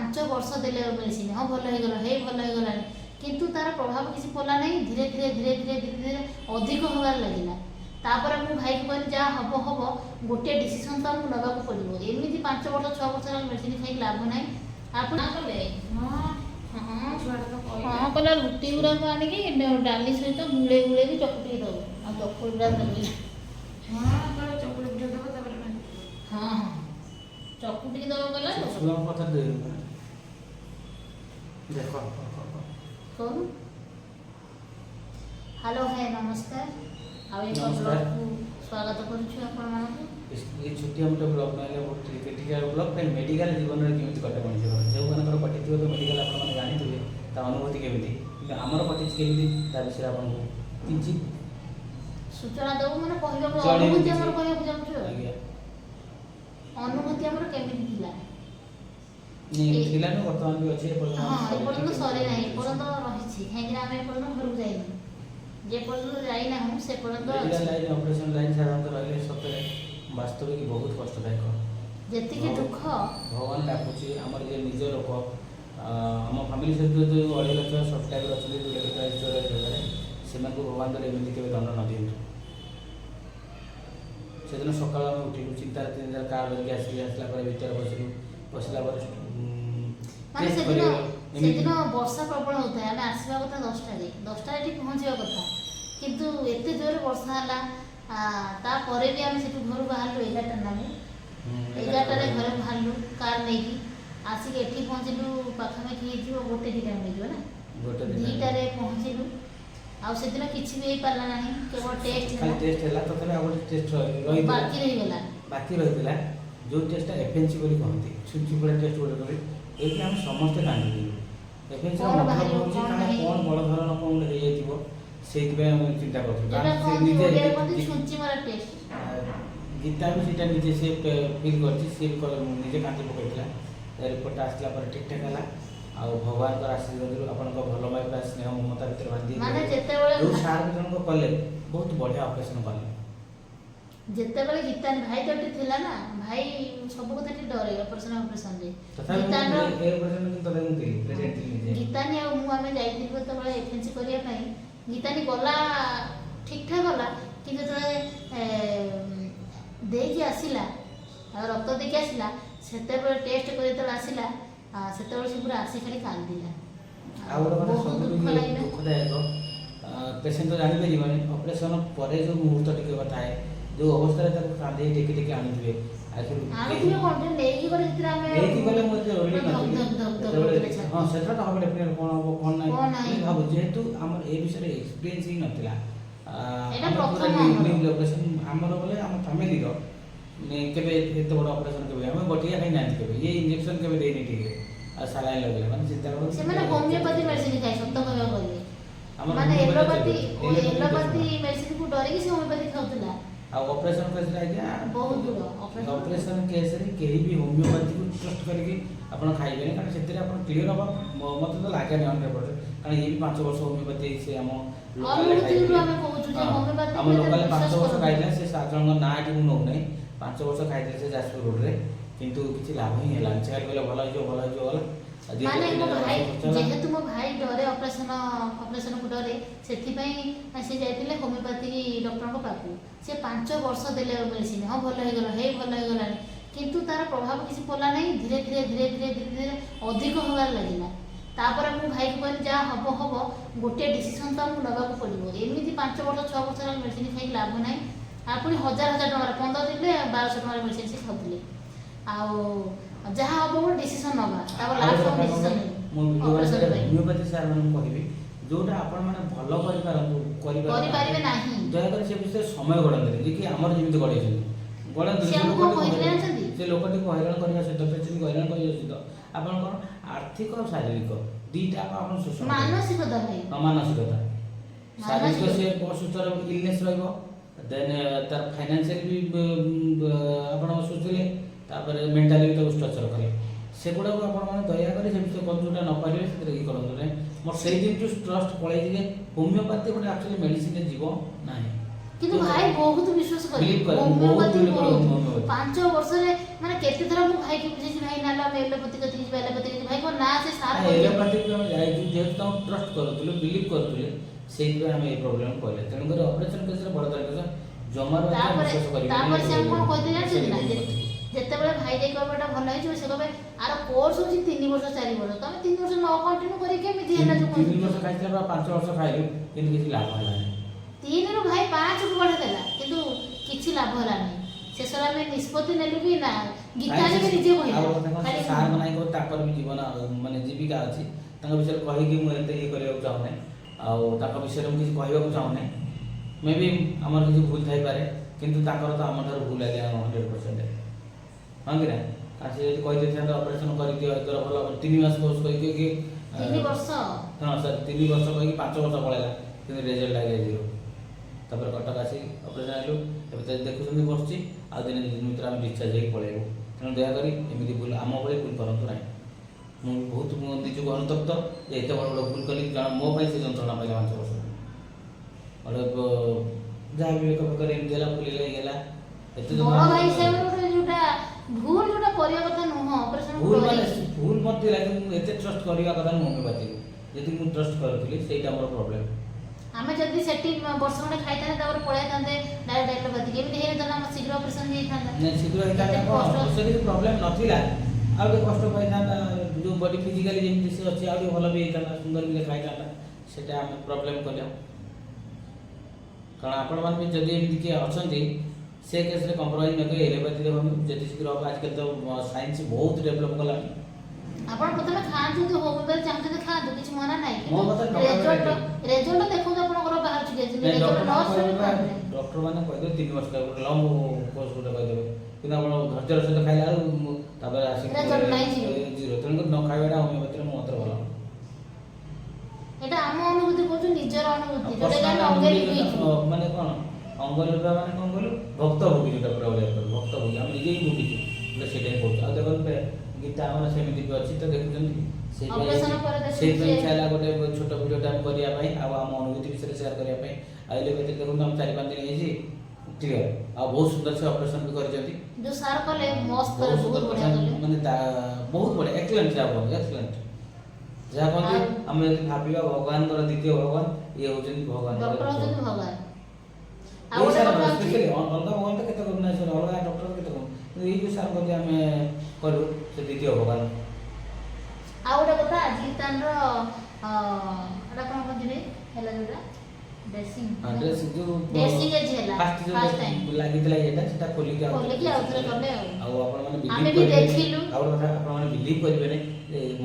5 ବର୍ଷ ଦେଲେ ମେଡିସିନ ହଁ ଭଲ ହେଇଗଲା ହେଇ ଭଲ ହେଇଗଲାଣି କିନ୍ତୁ ତାର ପ୍ରଭାବ କିଛି ପଡ଼ିଲା ନାହିଁ। ଧୀରେ ଧୀରେ ଧୀରେ ଧୀରେ ଧୀରେ ଧୀରେ ଅଧିକ ହେବାରେ ଲାଗିଲା। ତାପରେ ମୁଁ ଭାଇକୁ କହିଲି ଯାହା ହବ ହବ ଗୋଟିଏ ଡିସିସନ୍ ତ ଆମକୁ ନେବାକୁ ପଡ଼ିବ। ଏମିତି 5 ବର୍ଷ 6 ବର୍ଷ ହେଲା ମେଡିସିନ ଖାଇକି ଲାଭ ନାହିଁ। ଆପଣ କଲେ ହଁ କହିଲା ରୁଟି ଗୁଡ଼ାକ ଆଣିକି ଡାଲି ସହିତ ଗୁଳେଇ ଗୁଳେଇକି ଚକୁଟିକି ଦେବ ଆଉ ଚକୁଳି ଗୁଡ଼ା ଦେବ। ହଁ ହଁ ଚକୁଟିକି ଦେବ କହିଲା କହୁନ। ହ୍ୟାଲୋ ଭାଇ ନମସ୍କାର। ଆଉ ଏକ ବ୍ଲଗକୁ ସ୍ୱାଗତ କରୁଛୁ ଆପଣମାନଙ୍କୁ। ये छुट्टी हम ब्लॉग ना बहुत क्रिटिकल ब्लॉग पे मेडिकल जीवन में केମିତି कटे मଣିଷ जो मानकर कटिथिबो तो मेडिकल आपण माने जानिथिबे ता अनुभूति केମିତି कि हमर कटिछ केମିତି ता विषय आपन किछि सूचना देबो माने कहबो अनुभूति हमर कहबो जाउछु आज्ञा अनुभूति हमर केମିତି थिला नहीं थिला न वर्तमान भी अछि हां ए पर्यंत सरे नाही ए पर्यंत रहिछि काहेकि आमे ए पर्यंत घरु जाइनी जे पर्यंत जाई ना हम से पर्यंत मेडिकल लाइन ऑपरेशन लाइन साधारणतः रहले सतरे वास्तविक बहुत कष्टदायक जेति के दुख भगवान डाकुची हमर जे निज लोक हम फैमिली सहित जो 2.5 लाख सब्सक्राइबर अछि 2 लाख प्राइस सेमान को भगवान दरे एମିତି केबे दंड न दियंतु। सेदिन सकाळ हम उठिलु चिंता 3000 कार लेके आसला पर भीतर बसला पर माने सेदिन वर्षा प्रबल होता है। आमे आसीबा कथा 10 टा एठी पहुंचीबा कथा किंतु एते जोर वर्षा हला ता परे भी आमे सेठु घर बाहरलु 11 टा नामे 11 रे घर बाहरलु कार लेकी आसी के एठी पहुंचलु पाखा में की जीव गोटे दिटा में जीव ना गोटे दिटा रे पहुंचलु आ सेदिन किछि भी पाला नाही केवल टेस्ट खाली टेस्ट हला तो तने आबो टेस्ट रही बाकी रहिला जो टेस्ट एफएनसी बोली कहंती सुची पड़ा टेस्ट बोले करे एकी हम समस्त कांदी एफएनसी मतलब होची काने कोन बड़ धरण कोन हे जाइतिबो सेइबे हम चिंता करथि कारण से निजे सुची मारा टेस्ट गीता भी सीटा निजे से फील करथि से निजे कांदी पकैतला रिपोर्ट आसला पर ठीक ठाक हला आ भगवान का आशीर्वाद आपन को भलो माय पास स्नेह ममता भीतर बांधी माने जेते बेले जो सार जन को कले बहुत बढ़िया ऑपरेशन कले जेते बेले गीता भाई तोटी थिला ना भाई सब को तटी डरे ऑपरेशन रे गीता नो ए ऑपरेशन में तो देन थी प्रेजेंट थी निजे गीता ने आ मु आमे जाईथि तो बेले एफएनसी करिया पई गीता ने गला ठीक ठाक गला किंतु तळे देकी आसिला रक्त देकी आसिला सेते बेले टेस्ट करे तो आसिला सेते बेले से पूरा आसी खाली कांदिला आ ओरा माने सब दुखदायक पेशेंट तो जानि परिबा ऑपरेशन परे जो मुहूर्त टिके कथा है जो अवस्था रे तक कांदे टिके टिके आनिथिबे आखिर आनिथिबे कोन नेकी करे जितरा हमें नेकी गले मोते रोली न हां सेtra तो हम डेफिनेट कोन नाही भाबु जेतु हमर ए विषय रे एक्सपीरियंस ही नथिला एटा प्रथम ऑपरेशन हमर बोले हम फैमिली रो ने केबे एते बड़ ऑपरेशन केबे हम बटिया खाई नांती केबे ये इंजेक्शन केबे देनी ठीक आ सालाइन लगले माने चिंता करो से माने होमियोपैथी मेडिसिन खाइ सत्य कहबा बोले माने एलोपैथी मेडिसिन को डरे कि से होमियोपैथी खाउतला आ ऑपरेशन केस रे आज्ञा बहुत दूर ऑपरेशन केस रे केही भी होमियोपैथी को ट्रस्ट करके आपण खाइबे कारण सेते आपण क्लियर हो मते तो लागे न 100% कारण ये भी 5 वर्ष होमियोपैथी से हम लोकल खाइबे हम लोकल 5 वर्ष खाइले से साधारण ना कि मु नै 5 वर्ष खाइले से जाजपुर रोड रे किंतु किछि लाभ ही होला चेक गले भलो जो गला माने मो भाई जेहेतु मो भाई डरे ऑपरेशन को डरे सेथि पई से जाइतिले होमियोपैथी डॉक्टर को पाकू से 5 वर्ष देले मेडिसिन हां भलो हे गला हे भलो हे गलानी किंतु तार प्रभाव किछि पड़ला नहीं। धीरे धीरे धीरे धीरे धीरे धीरे अधिक होबार लागिला। तापर मु भाई को कहली जा हबो हबो गोटे डिसिजन तो हमको नबाको पड़िबो। एमिति 5 वर्ष 6 वर्ष मेडिसिन खाइ लाभ नाही। आपुनी हजार हजार टका 15 दिन रे 1200 टका मेडिसिन से खाउतले आ जहा हबो डिसिजन नबा तापर लास्ट हम डिसिजन होमियोपैथी सार मन कहबी जोटा आपण माने भलो करि पारिबे नाही दया कर से विषय समय गडन जे कि हमर जेमिति गडै छै गडन से लोकटी को हैरान करिया से पेशेंट को हैरान करिया से आपण कोन आर्थिक और शारीरिक दीटा आपण सुसम मानसिकता भाई मानसिकता शारीरिक से असुस्थ इलनेस रहबो देन तार फाइनेंशियल भी आपण सुस्तले तापर मेंटली भी तो स्ट्रक्चर करे सेगुडा को आपण माने दया करे से कोनजुटा न पाले से की करन रे मोर सेही दिन टू ट्रस्ट पळै जे होमियोपैथी कोन एक्चुअली मेडिसिन रे जीवो नाही किंतु भाई बहुत विश्वास करे होमियोपैथी 5 वर्ष रे माने केते थरा मु भाई के बुझे भाई नाला एलोपैथी कथि एलोपैथी भाई ନା ସେ ସାର୍ ଏଲୋପାଥିକ୍ ଆମେ ଯାଇଛୁ ଯେହେତୁ ତାଙ୍କୁ ଟ୍ରଷ୍ଟ କରୁଥିଲେ ବିଲିଭ୍ କରୁଥିଲେ ସେଇଥିପାଇଁ ଆମେ ଏ ପ୍ରୋବ୍ଲେମ୍ କହିଲେ ତେଣୁକରି ଅପରେସନ୍ କେସ୍ରେ ବଡ଼ ଦରକାର ଜମାରୁ ତାପରେ ତାପରେ ସେ କଣ କହିଥିଲେ ଜାଣିଛନ୍ତି ନା କରିବେନି। ଯେତେବେଳେ ଭାଇ ଯାଇ କହିବ ଏଟା ଭଲ ହେଇଯିବ ସେ କହିବେ ଆର କୋର୍ସ ହଉଛି 3 ବର୍ଷ 4 ବର୍ଷ ତମେ 3 ବର୍ଷ ନ କଣ୍ଟିନ୍ୟୁ କରି କେମିତି ହେଲା ଯୋଉ 3 ବର୍ଷ ଖାଇଥିଲା ବା 5 ବର୍ଷ ଖାଇଲୁ କିନ୍ତୁ କିଛି ଲାଭ ହେଲାନି। 3 ରୁ ଭାଇ 5 କୁ ବଢେଇଦେଲା କିନ୍ତୁ କିଛି ଲାଭ ହେଲାନି। ଶେଷରେ ଆମେ ନିଷ୍ପତ୍ତି ନେଲୁ କି ନା ଗୀତାରେ ବି ନିଜେ କହିଲା ଖାଲି ସାର୍ ମାନେ କହୁ ତାଙ୍କର ବି ଜୀବନ ମାନେ ଜୀବିକା ଅଛି ତାଙ୍କ ବିଷୟରେ କହିକି ମୁଁ ଏତେ ଇଏ କରିବାକୁ ଚାହୁଁନାହିଁ ଆଉ ତାଙ୍କ ବିଷୟରେ ମୁଁ କିଛି କହିବାକୁ ଚାହୁଁନାହିଁ ମେ ବି ଆମର କିଛି ଭୁଲ ଥାଇପାରେ କିନ୍ତୁ ତାଙ୍କର ତ ଆମଠାରୁ ଭୁଲ ଆଜ୍ଞା 100% ହଁ କି ନା ଆଉ ସେ ଯଦି କହିଦେଇଥାନ୍ତେ ଅପରେସନ୍ କରିଦିଅ ଏଥର ଭଲ ହେବ 3 ମାସ କୋର୍ସ କହିକି 3 ବର୍ଷ ହଁ ସାର୍ 3 ବର୍ଷ କହିକି 5 ବର୍ଷ ପଳେଇଲା କିନ୍ତୁ ରେଜଲ୍ଟ ଆଜ୍ଞା 0 ତାପରେ କଟକ ଆସି ଅପରେସନ୍ ଆଇଲୁ ଏବେ ତ ଦେଖୁଛନ୍ତି ବସୁଛି ଆଉ ଦିନ ଭିତରେ ଆମେ ଡିସଚାର୍ଜ ହେଇକି ପଳେଇବୁ ତେଣୁ ଦୟାକରି ଏମିତି ଭୁଲ ଆମ ଭଳି ଭୁଲ କରନ୍ତୁ ନାହିଁ ମୁଁ ବହୁତ ମୋ ନିଜକୁ ଅନୁତପ୍ତ ଯେ ଏତେ ବଡ଼ ବଡ଼ ଭୁଲ କଲି ଜଣେ ମୋ ପାଇଁ ସେ ଯନ୍ତ୍ରଣା ପାଇଲା 5 ବର୍ଷ ଗୋଟେ ଯାହା ବି ଏକ ପ୍ରକାର ଏମିତି ହେଲା ଫୁଲିଲା ହେଇଗଲା ଏତେ ବଡ଼ ଭାଇ ହିସାବରେ ଗୋଟେ ଯୋଉଟା ଭୁଲ ଯୋଉଟା କରିବା କଥା ନୁହଁ ଅପରେସନ ଭୁଲ ମାନେ କରିକି ଭୁଲ ମୋତେ ଲାଗେ ମୁଁ ଏତେ ଟ୍ରଷ୍ଟ କରିବା କଥା ନୁହଁ ହୋମିଓପାଥିକୁ ଯଦି ମୁଁ ଟ୍ରଷ୍ଟ କରୁଥିଲି ସେଇଟା ମୋର ପ୍ରୋବ୍ଲେମ୍। ଆମେ ଯଦି ସେଠି ବର୍ଷ ଖଣ୍ଡେ ଖାଇଥାନ୍ତେ ତାପରେ ପଳେଇଥାନ୍ତେ ଡାଇରେକ୍ଟ ଏଲୋପାଥିକ ଏମିତି ହେଇଥାନ୍ତା ଆମ ଶୀଘ୍ର ଅପରେସନ ହେଇଥାନ୍ତା ନାଇଁ ଶୀଘ୍ର ହେଇଥାନ୍ତା କ'ଣ ସେ କିଛି ପ୍ରୋବ୍ଲେମ୍ ନଥିଲା ଆଉ ଟିକେ କଷ୍ଟ ପାଇଥାନ୍ତା ଯେଉଁ ବଡି ଫିଜିକାଲି ଯେମିତି ସେ ଅଛି ଆଉ ଟିକେ ଭଲ ବି ହେଇଥାନ୍ତା ସୁନ୍ଦର ବି ଦେଖା ହେଇଥାନ୍ତା ସେଇଟା ଆମେ ପ୍ରୋବ୍ଲେମ୍ କଲେ କାରଣ ଆପଣମାନେ ବି ଯଦି ଏମିତି କିଏ ଅଛନ୍ତି ସେ କେସ୍ରେ କମ୍ପ୍ରମାଇଜ୍ ନ କରି ଏଲୋପାଥିରେ ହୁଅନ୍ତୁ ଯେତେ ଶୀଘ୍ର ହେବ ଆଜିକାଲି ତ ସାଇନ୍ସ ବହୁତ ଡେଭଲପ୍ କଲାଣି। ଆପଣ ପ୍ରଥମେ ଖାଆନ୍ତୁ ଯଦି ହୋମିଓପାଥି ଚାହୁଁଛନ୍ତି ଖାଆନ୍ତୁ କିଛି ମନା ନାହିଁ ମୋ କଥା ରେଜଲ୍ଟ ଦେଖନ୍ତୁ ଆପଣଙ୍କର ବାହାରୁଛି କି ରେଜଲ୍ଟ ନ ଆସୁଛି ଡକ୍ଟର ମାନେ କହିଦେବେ 3 ବର୍ଷ ଗୋଟେ ଲମ୍ବ କୋର୍ସ ଗୋଟେ କହିଦେବେ କିନ୍ତୁ ଆପଣ ଧୈର୍ଯ୍ୟର ସହିତ ଖାଇଲା ବେଳକୁ ତାପରେ ଆସିକି ରେଜଲ୍ଟ ନାହିଁ ଜିରୋ ତେଣୁକରି ନ ଖାଇବାଟା ହୋମିଓପାଥିରେ ମୋ ମତରେ ଭଲ। ଏଟା ଆମ ଅନୁଭୂତି କହୁଛୁ ନିଜର ଅନୁଭୂତି ମାନେ ଯୋଉଟା କ'ଣ ଅଙ୍ଗ ଲିଭା ମାନେ କ'ଣ କହିଲୁ ଭକ୍ତଭୋଗୀ ଯୋଉଟା ପୁରା ଓଡ଼ିଆ ଭକ୍ତଭୋଗୀ ଆମେ ନିଜେ ହିଁ ଭୋଗିଛୁ ସେଇଟା ହିଁ କହୁଛୁ ଆଉ ଦେଖନ୍ତୁ ଗୀତା ଆମର ସେମିତି ବି ଅଛି ତ ଦେଖୁଛନ୍ତି ଅପରେସନ ପରେ ସେଇଥିପାଇଁ ଇଚ୍ଛା ହେଲା ଗୋଟେ ଛୋଟ ଭିଡ଼ିଓଟା ଆମେ କରିବା ପାଇଁ ଆଉ ଆମ ଅନୁଭୂତି ବିଷୟରେ ସେୟାର କରିବା ପାଇଁ ଆଉ ଏଲୋପାଥି ଦେଖନ୍ତୁ ଆମେ 4-5 ଦିନ ହେଇଛି କ୍ଲିୟର ଆଉ ବହୁତ ସୁନ୍ଦର ସେ ଅପରେସନ ବି କରିଛନ୍ତି ଯୋଉ ସାର୍ କଲେ ମସ୍ତ କଲେ ବହୁତ ବଢିଆ କଲେ ମାନେ ବହୁତ ବଢ଼ିଆ ଏକ୍ସଲେଣ୍ଟ ଯାହା କୁହନ୍ତି ଏକ୍ସଲେଣ୍ଟ ଯାହା କହନ୍ତି ଆମେ ଯଦି ଭାବିବା ଭଗବାନଙ୍କର ଦ୍ୱିତୀୟ ଭଗବାନ ଇଏ ହେଉଛନ୍ତି ଭଗବାନ ଡକ୍ଟର ହଉଛନ୍ତି ଭଗବାନ ଆଉ ଏଇ ଗୋଟେ ସାର୍ କଥା ଅଛି ସ୍ପେଶାଲି ଅଲଗା ଭଗବାନ ତ କେତେ କରୁନା ଅଲଗା ଡକ୍ଟର କେତେ କରୁ କିନ୍ତୁ ଏଇ ଯେଉଁ ସାର୍ ପ୍ରତି ଆମେ କଲୁ ସେ ଦ୍ୱିତୀୟ ଭଗବାନ। ଆଉ ଗୋଟେ କଥା ଆଜି ତାର ଏଟା କ'ଣ କହନ୍ତି ହେଲା ଯୋଉଟା ଡ୍ରେସିଂ ଡ୍ରେସିଂ ଏଜ୍ ହେଲା ଫାର୍ଷ୍ଟ ଟାଇମ୍ ଲାଗିଥିଲା ଏଇଟା ସେଟା ଖୋଲିକି ଆଉଥରେ କଲେ ଆଉ ଆପଣମାନେ ଆମେ ବି ବିଲିଭ୍ ଦେଖିଲୁ ଆଉ ଗୋଟେ କଥା ଆପଣମାନେ ବିଲିଭ୍ କରିବେନି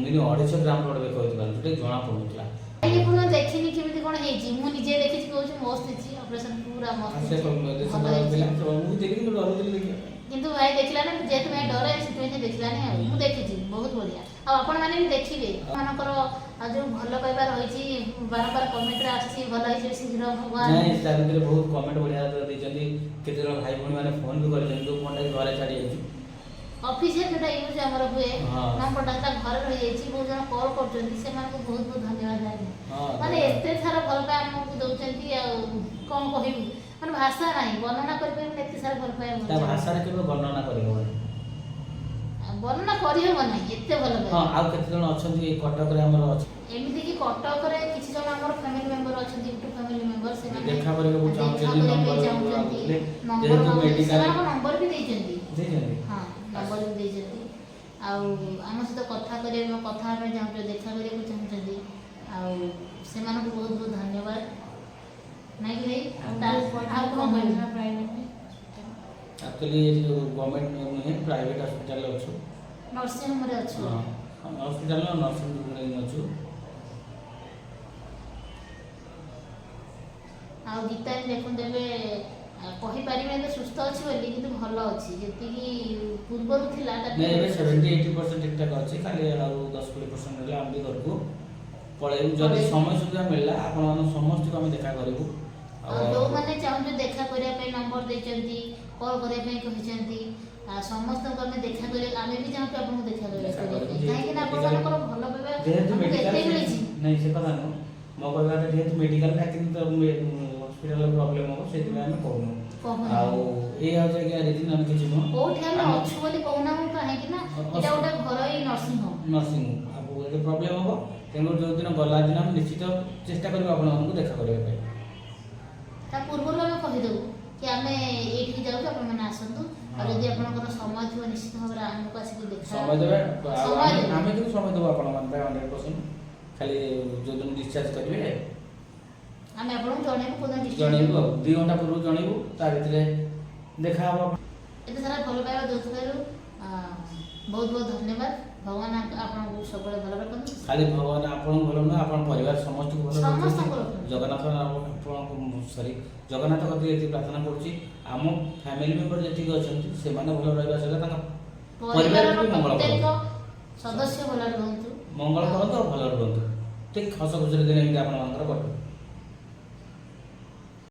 ମିନି 250 ଗ୍ରାମ ଗୋଟେ ବେକ ହେଇଥିଲା ଯୋଉଟା ଜଣା ପଡୁନଥିଲା ଆଜି ପୁରା ଦେଖିନି କେମିତି କ'ଣ ହେଇଛି ମୁଁ ନିଜେ ଦେଖିଛି କହୁଛି ମସ୍ତ ହେଇଛି ଅପରେସନ ପୁରା ମସ୍ତ ସେ ହେଇଛି ମୁଁ ଦେଖିଲି କିନ୍ତୁ ଡରୁଥିଲି ଦେଖିବା କିନ୍ତୁ ଭାଇ ଦେଖିଲାନି ଯେହେତୁ ଭାଇ ଡରେ ସେଥିପାଇଁ ସେ ଦେଖିଲାନି ଆଉ ମୁଁ ଦେଖିଛି ବହୁତ ବଢିଆ ଆଉ ଆପଣମାନେ ବି ଦେଖିବେ ଆପଣଙ୍କର ଯୋଉ ଭଲ ପାଇବା ରହିଛି ବାରମ୍ବାର କମେଣ୍ଟରେ ଆସିଛି ଭଲ ହେଇଛି ଶୀଘ୍ର ଭଗବାନ ନାଇଁ ତା ଭିତରେ ବହୁତ କମେଣ୍ଟ ବଢିଆ ଦେଇଛନ୍ତି କେତେ ଜଣ ଭାଇ ଭଉଣୀ ମାନେ ଫୋନ ବି କରିଛନ୍ତି ଯୋଉ ଫୋନଟା ଘରେ ଛାଡ଼ି ଯାଇଛି ଅଫିସିଆଲ ଯୋଉଟା ୟୁଜ ଆମର ହୁଏ ନମ୍ବରଟା ସେଟା ଘରେ ରହିଯାଇଛି ବହୁତ ଜଣ କଲ୍ କରୁଛନ୍ତି ସେମାନଙ୍କୁ ବହୁତ ବହୁତ ଧନ୍ୟବାଦ ମାନେ ଏତେ ସାରା ଭଲ ପାଇବା ଆମକୁ ଦଉଛନ୍ତି ଆଉ କ'ଣ କହିବୁ ମାନେ ଭାଷା ନାହିଁ ବର୍ଣ୍ଣନା କରିପାରିବୁନି ଏତେ ସାରା ଭଲ ପାଇବା ତା ଭାଷାରେ କେବେ ବର୍ଣ୍ଣନା କରିହେବନି ବର୍ଣ୍ଣନା କରିହେବ ନାହିଁ ଏତେ ଭଲ ପାଇବା। ହଁ ଆଉ କେତେ ଜଣ ଅଛନ୍ତି ଏଇ କଟକରେ ଆମର ଅଛି ଏମିତି କି କଟକରେ କିଛି ଜଣ ଆମର ଫ୍ୟାମିଲି ମେମ୍ବର ଅଛନ୍ତି ୟୁଟ୍ୟୁବ ଫ୍ୟାମିଲି ମେମ୍ବର ସେମାନେ ଦେଖା କରିବାକୁ ଚାହୁଁଛନ୍ତି ସେମାନଙ୍କ ନମ୍ବର ବି ଦେଇଛନ୍ତି ହଁ ନମ୍ବର ବି ଦେଇଛନ୍ତି ଆଉ ଆମ ସହିତ କଥା କରିବା କଥା ହେବା ପାଇଁ ଚାହୁଁଛନ୍ତି ଦେଖା କରିବାକୁ ଚାହୁଁଛନ୍ତି ଆଉ ସେମାନଙ୍କୁ ବହୁତ ବହୁତ ଧନ୍ୟବାଦ ନାଇଁ କି ଭାଇ ଆଉ କ'ଣ କହିବି ଆକ୍ଚୁଆଲି ଗଭର୍ଣ୍ଣମେଣ୍ଟ ନୁହେଁ ପ୍ରାଇଭେଟ୍ ହସ୍ପିଟାଲରେ ଅଛୁ ନର୍ସିଂ ହୋମରେ ଅଛୁ ହସ୍ପିଟାଲର ନର୍ସିଂ ହୋମରେ ଅଛୁ ଆଉ ଗୀତାରେ ଦେଖନ୍ତୁ ଏବେ କହିପାରିବେ ଏବେ ସୁସ୍ଥ ଅଛି ବୋଲି କିନ୍ତୁ ଭଲ ଅଛି ଯେତିକି ପୂର୍ବରୁ ଥିଲା ଏବେ 70-80% ଠିକଠାକ ଅଛି ଖାଲି ଆଉ 10-20% ହେଲେ ଆମେ ବି ଘରକୁ ପଳେଇବୁ ଯଦି ସମୟ ସୁବିଧା ମିଳିଲା ଆପଣମାନଙ୍କୁ ସମସ୍ତଙ୍କୁ ଆମେ ଦେଖା କରିବୁ ଆଉ ଯୋଉମାନେ ଚାହୁଁଛନ୍ତି ଦେଖା କରିବା ପାଇଁ ନମ୍ବର ଦେଇଛନ୍ତି କଲ୍ କରିବା ପାଇଁ କହିଛନ୍ତି ସମସ୍ତଙ୍କୁ ଆମେ ଦେଖା କରିବା ଆମେ ବି ଚାହୁଁଛୁ ଆପଣଙ୍କୁ ଦେଖା କରିବା ପାଇଁ କାହିଁକି ନା ଆପଣମାନଙ୍କର ଭଲ ପାଇବା ଏତେ ମିଳିଛି ନାଇଁ ସେ କଥା ନୁହଁ ମୋ କହିବାଟା ଯେହେତୁ ମେଡିକାଲଟା କିନ୍ତୁ ହସ୍ପିଟାଲର ପ୍ରୋବ୍ଲେମ୍ ହେବ ସେଥିପାଇଁ ଆମେ କହୁନୁ ଆଉ ଏଇ ହେଉଛି ଆଜ୍ଞା ରିଜିନ୍ ଆମେ କିଛି ନୁହଁ କୋଉଠି ଆମେ ଅଛୁ ବୋଲି କହୁନାହୁଁ କାହିଁକି ନା ଏଇଟା ଗୋଟେ ଘରୋଇ ନର୍ସିଂ ହୋମ୍ ଗୋଟେ ପ୍ରୋବ୍ଲେମ୍ ହେବ। ତେଣୁ ଯେଉଁଦିନ ଗଲା ଦିନ ଆମେ ନିଶ୍ଚିତ ଚେଷ୍ଟା କରିବୁ ଆପଣମାନଙ୍କୁ ଦେଖା କରିବା ପାଇଁ। ତା ପୂର୍ବରୁ ଆମେ କହିଦେବୁ କି ଆମେ ଏଇଠିକି ଯାଉଛୁ, ଆପଣମାନେ ଆସନ୍ତୁ। ଆଉ ଯଦି ଆପଣଙ୍କର ସମୟ ଥିବ ନିଶ୍ଚିତ ଭାବରେ ଆମକୁ ଆସିକି ଦେଖା ସମୟ ଦେବେ। ସମୟ ଦେବେ। ଆମେ କିନ୍ତୁ ସମୟ ଦେବୁ ଆପଣମାନଙ୍କ ପାଇଁ 100%। ଖାଲି ଯେଉଁଦିନ ଡିସଚାର୍ଜ କରିବେ ଆମେ ଆପଣଙ୍କୁ ଜଣେଇବୁ କୋଉଦିନ ଜଣେଇବୁ ଆଉ 2 ଘଣ୍ଟା ପୂର୍ବରୁ ଜଣେଇବୁ। ତା ଭିତରେ ଦେଖା ହେବ। ଏତେ ସାରା ଭଲ ପାଇବା ଦେଉଥିବାରୁ ବହୁତ ବହୁତ ଧନ୍ୟବାଦ। ଭଗବାନ ଆପଣଙ୍କୁ ସବୁବେଳେ ଭଲ ରଖନ୍ତୁ। ଖାଲି ଭଗବାନ ଆପଣଙ୍କୁ ଭଲ ନୁହେଁ, ଆପଣ ପରିବାର ସମସ୍ତଙ୍କୁ ଭଲ ସମସ୍ତଙ୍କୁ ରଖନ୍ତୁ। ରଖନ୍ତୁ। ଜଗନ୍ନାଥ କତିରେ ଏତିକି ପ୍ରାର୍ଥନା କରୁଛି, ଆମ ଫ୍ୟାମିଲି ମେମ୍ବର ଯେତିକି ଅଛନ୍ତି ସେମାନେ ଭଲ ରହିବା ସହିତ ତାଙ୍କ ପରିବାରର ପରିବାରକୁ ବି ମଙ୍ଗଳ ପ୍ରତ୍ୟେକ କରନ୍ତୁ। ସଦସ୍ୟ ଭଲ ରୁହନ୍ତୁ। ମଙ୍ଗଳ କରନ୍ତୁ ଆଉ ଭଲ ରୁହନ୍ତୁ। ଠିକ୍ ହସ ଖୁସିରେ ଦିନ ଏମିତି ଆପଣମାନଙ୍କର କଟୁ।